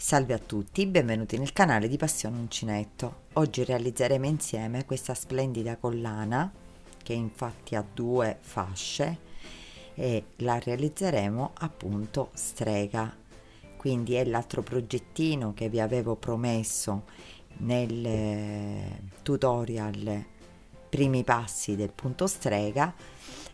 Salve a tutti, benvenuti nel canale di Passione Uncinetto. Oggi realizzeremo insieme questa splendida collana che infatti ha due fasce e la realizzeremo appunto strega. Quindi è l'altro progettino che vi avevo promesso nel tutorial primi passi del punto strega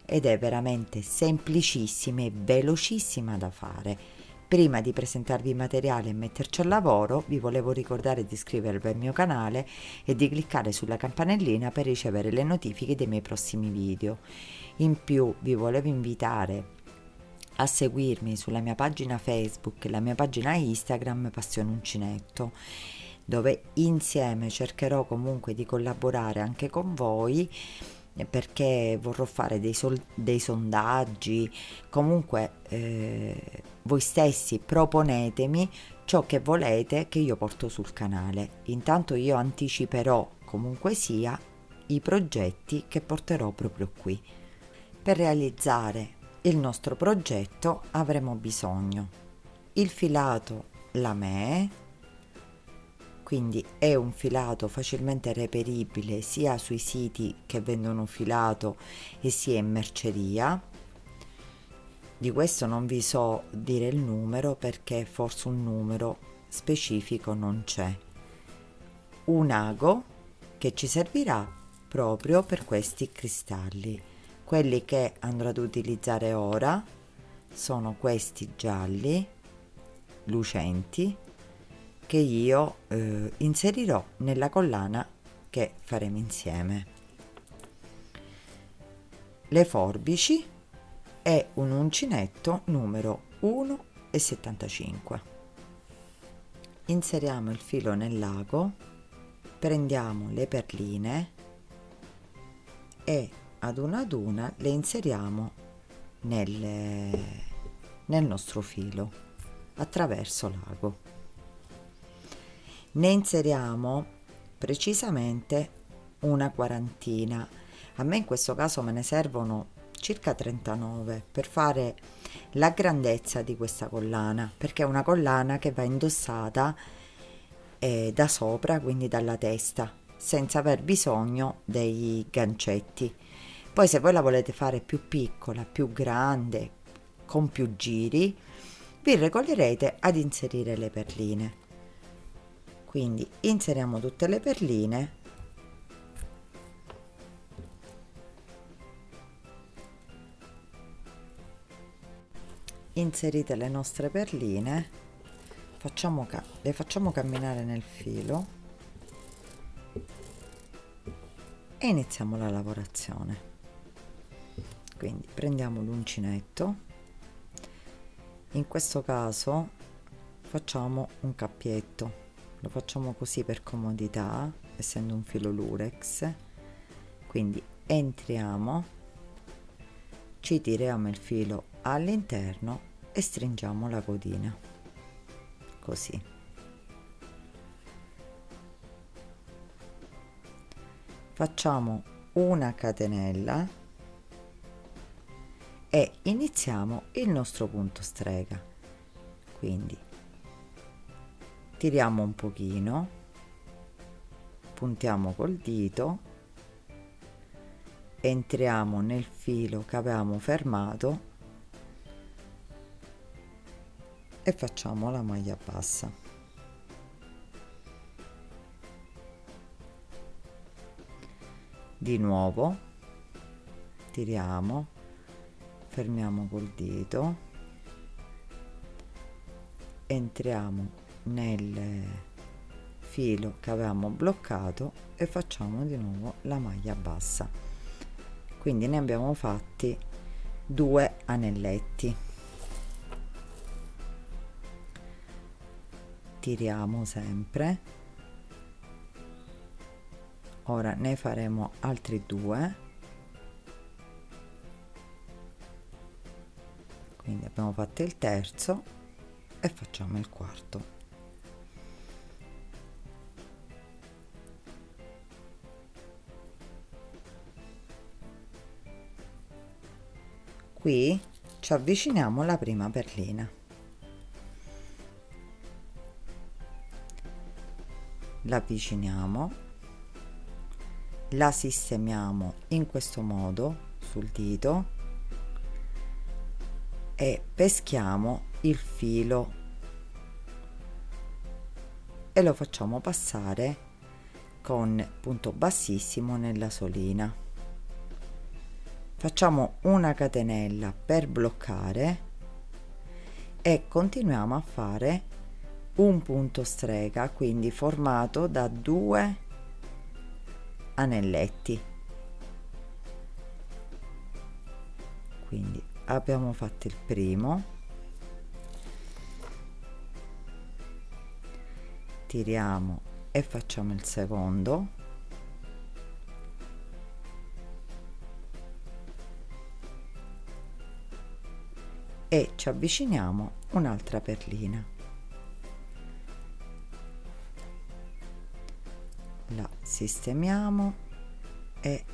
ed è veramente semplicissima e velocissima da fare. Prima di presentarvi il materiale e metterci al lavoro, vi volevo ricordare di iscrivervi al mio canale e di cliccare sulla campanellina per ricevere le notifiche dei miei prossimi video. In più, vi volevo invitare a seguirmi sulla mia pagina Facebook e la mia pagina Instagram Passione Uncinetto, dove insieme cercherò comunque di collaborare anche con voi, perché vorrò fare dei sondaggi. Comunque voi stessi proponetemi ciò che volete che io porto sul canale. Intanto io anticiperò comunque sia i progetti che porterò proprio qui. Per realizzare il nostro progetto avremo bisogno il filato lamé, quindi è un filato facilmente reperibile sia sui siti che vendono filato e sia in merceria. Di questo non vi so dire il numero perché forse un numero specifico non c'è. Un ago che ci servirà proprio per questi cristalli. Quelli che andrò ad utilizzare ora sono questi gialli lucenti che io inserirò nella collana che faremo insieme. Le forbici e un uncinetto numero 1,75. Inseriamo il filo nell'ago, prendiamo le perline e ad una le inseriamo nel nostro filo attraverso l'ago. Ne inseriamo precisamente una quarantina. A me in questo caso me ne servono circa 39 per fare la grandezza di questa collana, perché è una collana che va indossata da sopra, quindi dalla testa, senza aver bisogno dei gancetti. Poi se voi la volete fare più piccola, più grande, con più giri, vi regolerete ad inserire le perline. Quindi inseriamo tutte le perline inserite le nostre perline, le facciamo camminare nel filo e iniziamo la lavorazione. Quindi prendiamo l'uncinetto, in questo caso facciamo un cappietto, lo facciamo così per comodità, essendo un filo lurex. Quindi entriamo, ci tiriamo il filo all'interno e stringiamo la codina così. Facciamo una catenella e iniziamo il nostro punto strega. Quindi tiriamo un pochino, puntiamo col dito, entriamo nel filo che avevamo fermato e facciamo la maglia bassa. Di nuovo tiriamo, fermiamo col dito, entriamo nel filo che avevamo bloccato e facciamo di nuovo la maglia bassa. Quindi ne abbiamo fatti 2 anelletti. Tiriamo sempre, ora ne faremo altri 2, quindi abbiamo fatto il terzo e facciamo il quarto. Qui ci avviciniamo alla prima perlina, l'avviciniamo, la sistemiamo in questo modo sul dito e peschiamo il filo e lo facciamo passare con punto bassissimo nella solina. Facciamo una catenella per bloccare e continuiamo a fare un punto strega, quindi formato da 2 anelletti. Quindi abbiamo fatto il primo, tiriamo e facciamo il secondo, e ci avviciniamo un'altra perlina, la sistemiamo e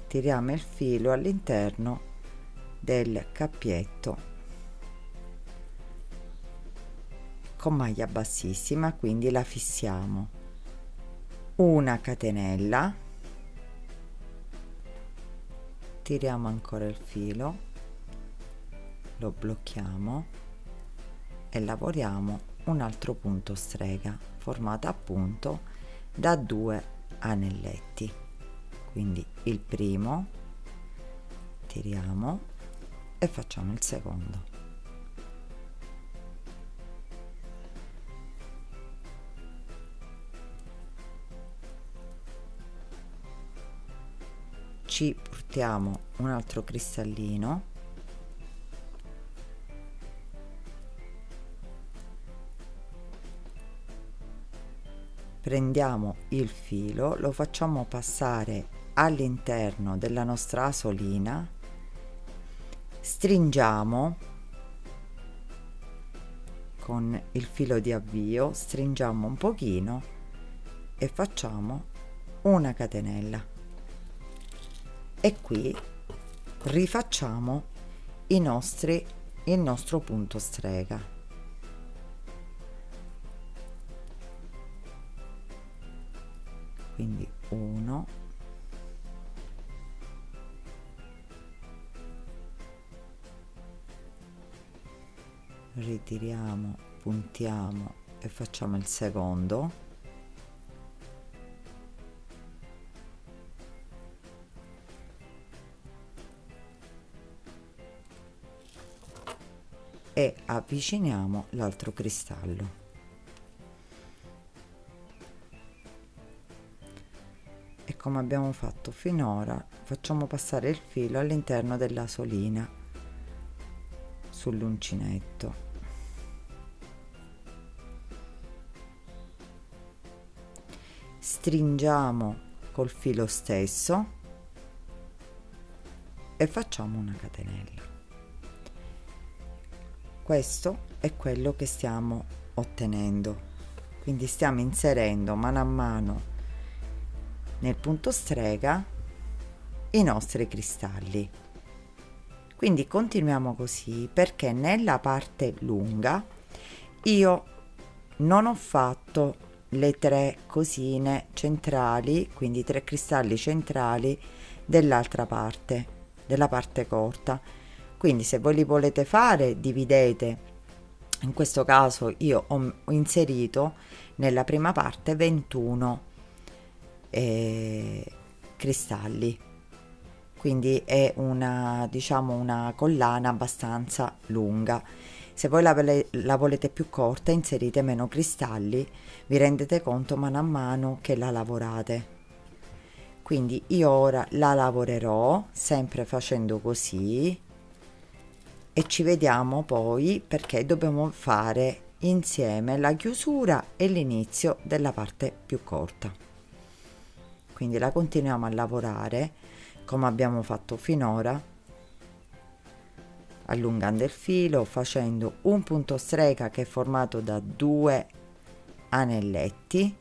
tiriamo il filo all'interno del cappietto con maglia bassissima, quindi la fissiamo, una catenella, tiriamo ancora il filo, lo blocchiamo e lavoriamo un altro punto strega formato appunto da 2 anelletti. Quindi il primo, tiriamo e facciamo il secondo, ci portiamo un altro cristallino, prendiamo il filo, lo facciamo passare all'interno della nostra asolina, stringiamo con il filo di avvio, stringiamo un pochino e facciamo una catenella, e qui rifacciamo il nostro punto strega. Quindi 1, ritiriamo, puntiamo e facciamo il secondo, e avviciniamo l'altro cristallo. E come abbiamo fatto finora, facciamo passare il filo all'interno della solina sull'uncinetto, stringiamo col filo stesso e facciamo una catenella. Questo è quello che stiamo ottenendo, quindi stiamo inserendo mano a mano nel punto strega i nostri cristalli. Quindi continuiamo così, perché nella parte lunga io non ho fatto le 3 cosine centrali, quindi 3 cristalli centrali dell'altra parte, della parte corta. Quindi se voi li volete fare, dividete. In questo caso io ho inserito nella prima parte 21 cristalli, quindi è una, diciamo, una collana abbastanza lunga. Se voi la volete più corta, inserite meno cristalli, vi rendete conto mano a mano che la lavorate. Quindi io ora la lavorerò sempre facendo così e ci vediamo poi, perché dobbiamo fare insieme la chiusura e l'inizio della parte più corta. Quindi la continuiamo a lavorare come abbiamo fatto finora, allungando il filo, facendo un punto strega che è formato da 2 anelletti,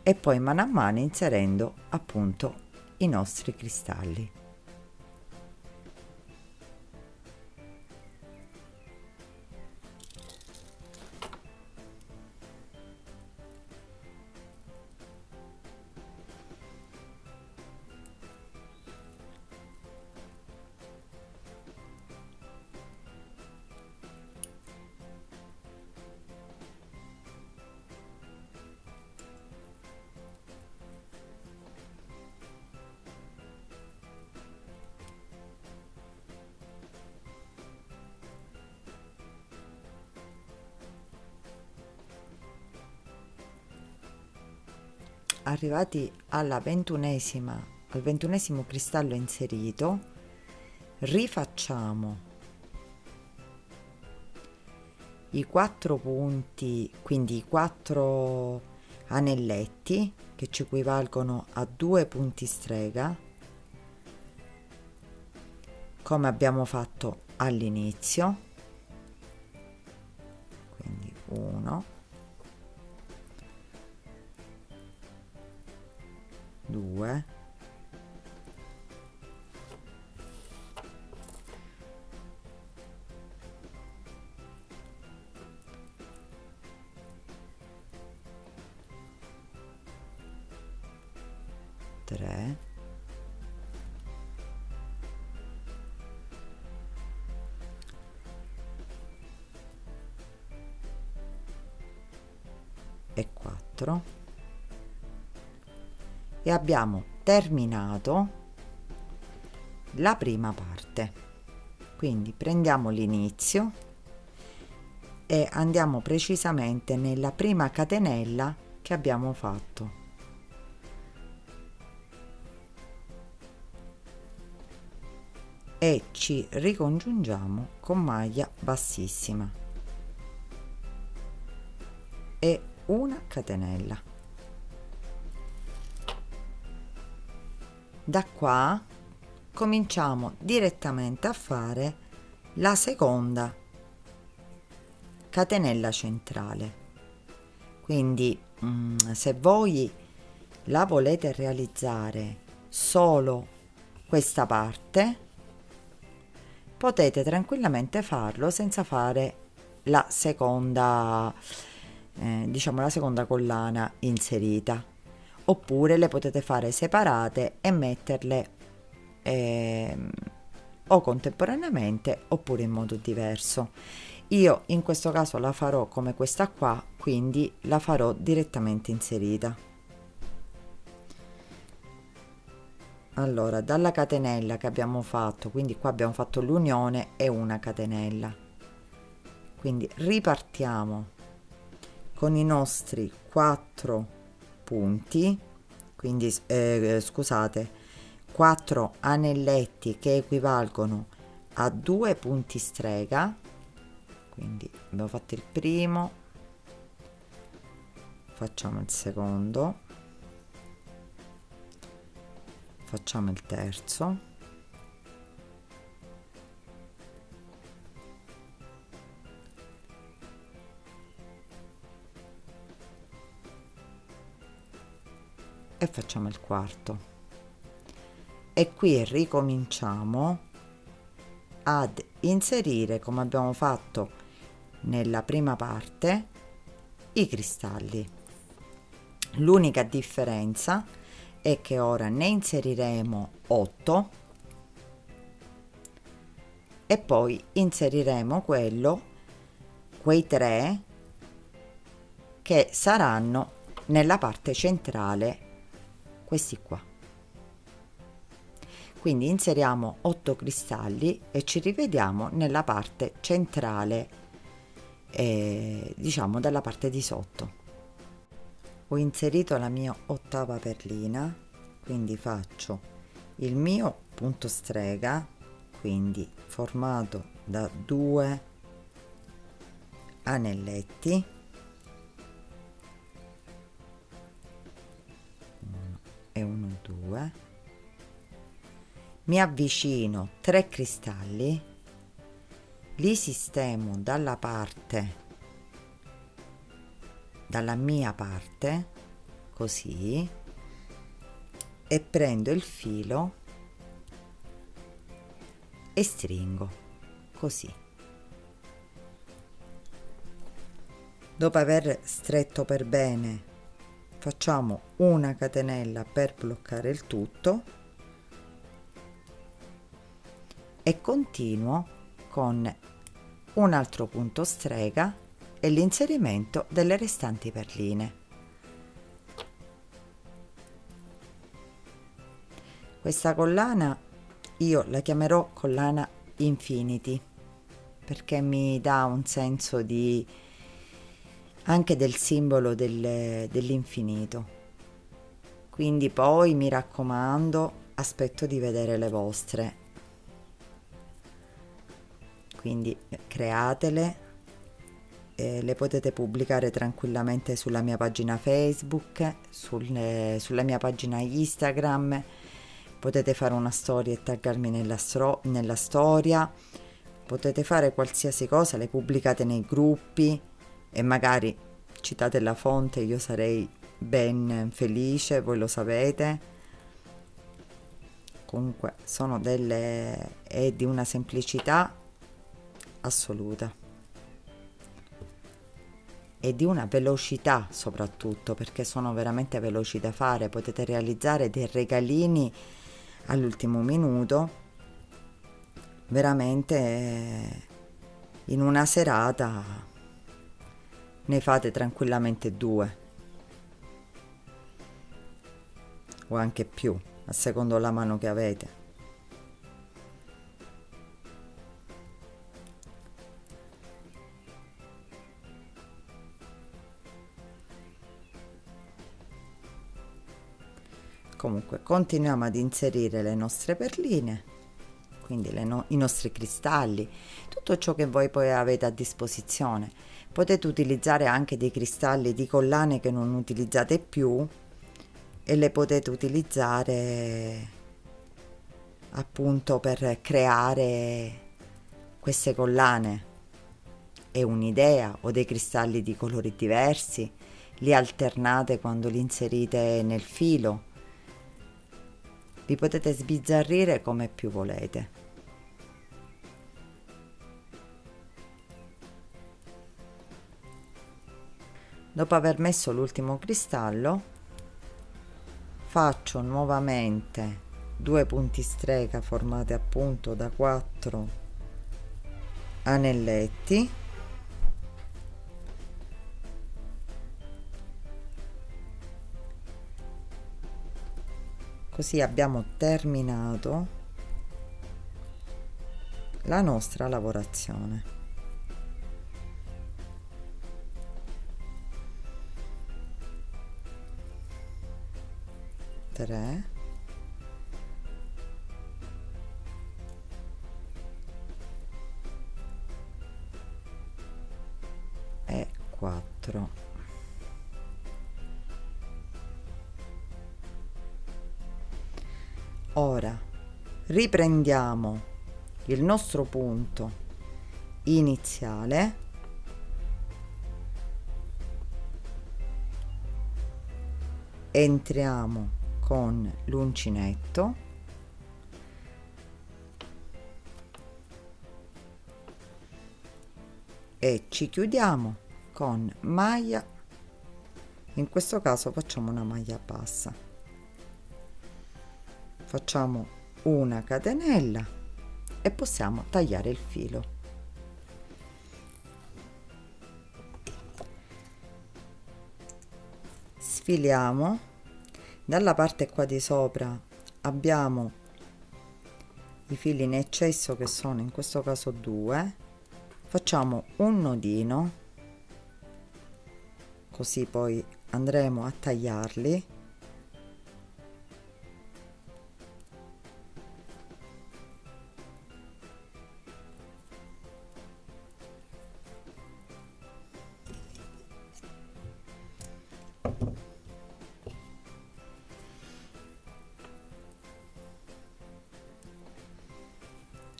e poi mano a mano inserendo appunto i nostri cristalli. arrivati al 21esimo cristallo inserito, rifacciamo i 4 punti, quindi i 4 anelletti che ci equivalgono a 2 punti strega, come abbiamo fatto all'inizio. Quindi 1, 2, 3, 4 e abbiamo terminato la prima parte. Quindi prendiamo l'inizio e andiamo precisamente nella prima catenella che abbiamo fatto. E ci ricongiungiamo con maglia bassissima e una catenella. Da qua cominciamo direttamente a fare la seconda catenella centrale. Quindi se voi la volete realizzare solo questa parte, potete tranquillamente farlo senza fare la seconda la seconda collana inserita, oppure le potete fare separate e metterle o contemporaneamente oppure in modo diverso. Io in questo caso la farò come questa qua, quindi la farò direttamente inserita. Allora, dalla catenella che abbiamo fatto, quindi qua abbiamo fatto l'unione e una catenella, quindi ripartiamo con i nostri 4 punti, quindi scusate, 4 anelletti che equivalgono a 2 punti strega. Quindi abbiamo fatto il primo, facciamo il secondo, facciamo il terzo, e facciamo il quarto. E qui ricominciamo ad inserire, come abbiamo fatto nella prima parte, i cristalli. L'unica differenza è che ora ne inseriremo 8 e poi inseriremo quei 3 che saranno nella parte centrale, questi qua. Quindi inseriamo 8 cristalli e ci rivediamo nella parte centrale, diciamo dalla parte di sotto. Ho inserito la mia ottava perlina, quindi faccio il mio punto strega, quindi formato da 2 anelletti, 1 e 1, 2, mi avvicino 3 cristalli, li sistemo dalla mia parte, così, e prendo il filo e stringo così. Dopo aver stretto per bene, facciamo una catenella per bloccare il tutto e continuo con un altro punto strega e l'inserimento delle restanti perline. Questa collana io la chiamerò collana Infinity perché mi dà un senso anche del simbolo dell'infinito. Quindi poi mi raccomando, aspetto di vedere le vostre. Quindi createle, le potete pubblicare tranquillamente sulla mia pagina Facebook, sulla mia pagina Instagram, potete fare una storia e taggarmi nella storia, potete fare qualsiasi cosa, le pubblicate nei gruppi e magari citate la fonte, io sarei ben felice, voi lo sapete. Comunque è di una semplicità assoluta e di una velocità soprattutto, perché sono veramente veloci da fare, potete realizzare dei regalini all'ultimo minuto, veramente in una serata ne fate tranquillamente 2 o anche più, a secondo la mano che avete. Comunque continuiamo ad inserire le nostre perline, quindi i nostri cristalli, tutto ciò che voi poi avete a disposizione. Potete utilizzare anche dei cristalli di collane che non utilizzate più e le potete utilizzare appunto per creare queste collane. È un'idea, o dei cristalli di colori diversi, li alternate quando li inserite nel filo. Li potete sbizzarrire come più volete. Dopo aver messo l'ultimo cristallo, faccio nuovamente 2 punti strega formati appunto da 4 anelletti. Così abbiamo terminato la nostra lavorazione. Tre e 4. Ora riprendiamo il nostro punto iniziale, entriamo con l'uncinetto e ci chiudiamo con maglia, in questo caso facciamo una maglia bassa, facciamo una catenella e possiamo tagliare il filo. Sfiliamo, dalla parte qua di sopra abbiamo i fili in eccesso che sono in questo caso 2, facciamo un nodino, così poi andremo a tagliarli.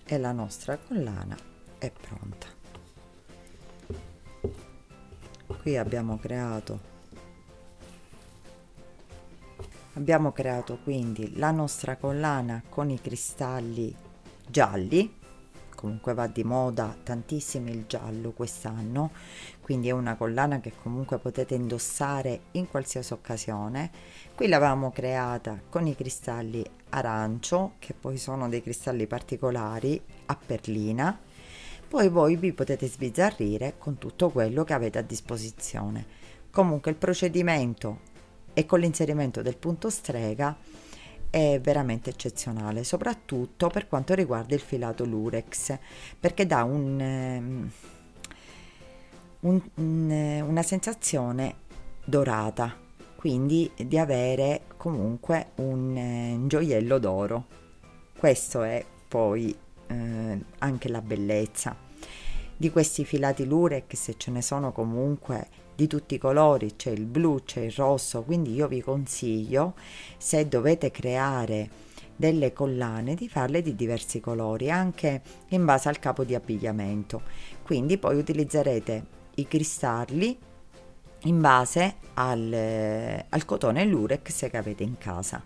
E la nostra collana è pronta. Qui abbiamo creato quindi la nostra collana con i cristalli gialli. Comunque va di moda tantissimo il giallo quest'anno, quindi è una collana che comunque potete indossare in qualsiasi occasione. Qui l'avevamo creata con i cristalli arancio, che poi sono dei cristalli particolari a perlina. Poi voi vi potete sbizzarrire con tutto quello che avete a disposizione. Comunque il procedimento e con l'inserimento del punto strega è veramente eccezionale, soprattutto per quanto riguarda il filato lurex, perché dà una sensazione dorata, quindi di avere comunque un gioiello d'oro. Questo è poi anche la bellezza di questi filati Lurex, se ce ne sono comunque di tutti i colori, c'è il blu, c'è il rosso, quindi io vi consiglio, se dovete creare delle collane, di farle di diversi colori, anche in base al capo di abbigliamento. Quindi poi utilizzerete i cristalli in base al cotone Lurex che avete in casa.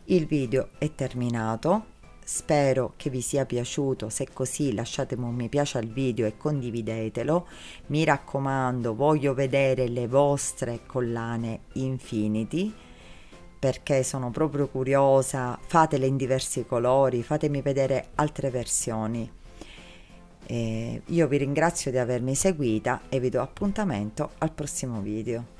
Il video è terminato, spero che vi sia piaciuto. Se è così, lasciatemi un mi piace al video e condividetelo. Mi raccomando, voglio vedere le vostre collane Infinity, perché sono proprio curiosa. Fatele in diversi colori, fatemi vedere altre versioni. Io vi ringrazio di avermi seguita e vi do appuntamento al prossimo video.